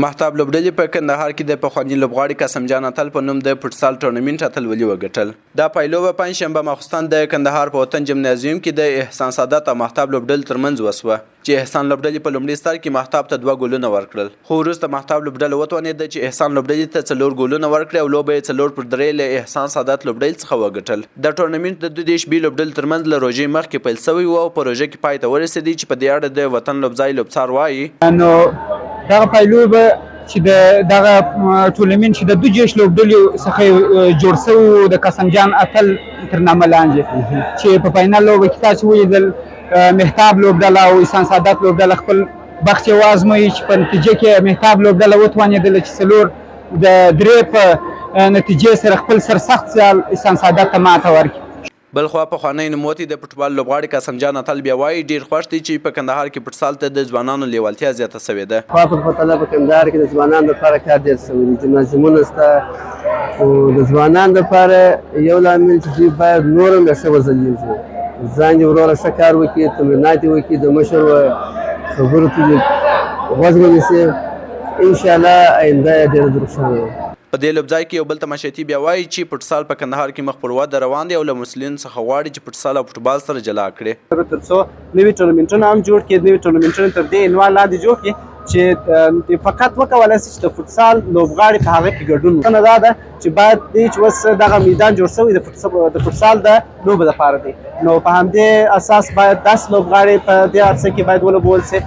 مهتاب لوبډلې په کندهار کې د پخواني لوبغاړي قاسم جان اتل په نوم د فوټسال ټورنمنټ اتلولي وګټل. دا پایلو به پنجشنبه ماخوستن د کندهار په وطن جمنازیوم کې د احسان سادات او مهتاب لوبډلې ترمنځ وسوه چې احسان لوبډلې په لومړي سر کې مهتاب ته 2 ګولونه ورکړل، خو وروسته مهتاب لوبډله وتوانېده چې احسان لوبډلې ته 4 ګولونه ورکړي او لوبه یې 4-3 له احسان سادات لوبډلې څخه وګټل. د ټورنمنټ د 2 بي لوبډلې ترمنځ له روژې مخکې پیل شوی و او پروژه کې پای ته ورسېدی چې په دې اړه د وطن لوبځای لوبڅار وایي نو دغه پایلو به چې دغه ټورنمنټ چې د 2 جیش لوبډلې څخه جوړ شوی د قاسم جان اتل تر نامه لاندې چې په فاینل لوبه کې تاسو ولیدل مهتاب لوبډله او احسان سادات لوبډله خپل بخت یې وازموي چې په نتیجه کې مهتاب لوبډله وتوانېدله چې 4 د 3 په نتیجې سره خپل سرسخت سیال احسان سادات ته ماته ورکړي. بلخوا پخوانی نوموتی د فوټبال لوبغاړي قاسم جان اتل بیا وایي ډېر خوښ دی چې په کندهار کې فوټسال ته د ځوانانو لیوالتیا زیاته شوې ده. په کندهار کې د ځوانانو لپاره کار ډېر شوی دی، جمنازیمونه شته او د ځوانانو لپاره یو لامل چې دوی باید نور هم ښه وځلیږي، ځان یې وروره ښه کار وکړي، تمرینات یې وکړي، د مشر خبرو ته غوږ ونیسي، انشاءالله آینده یې ډېره روښانه وي. په دې لوبځای کې یو بل تماشچي بیا وایي چې فوټسال په کندهار کې مخ پر وده روان دی او له مسؤلینو څخه غواړي چې فوټسال او فوټبال سره جلا کړي تر څو نوي ټورنمنټونه هم جوړ کړي، نوي ټورنمنټونه تر دې عنوان لاندې جوړ کړي چې فقط وکولای شي چې د فوټسال لوبغاړي په هغه کې ګډون وکړي. دا ده چې باید دی چې اوس دغه میدان جوړ شوی د فوټسال د لوبو لپاره دی، نو په همدې اساس باید 10 لوبغاړي په دې عرصه کې باید ولوبول شي.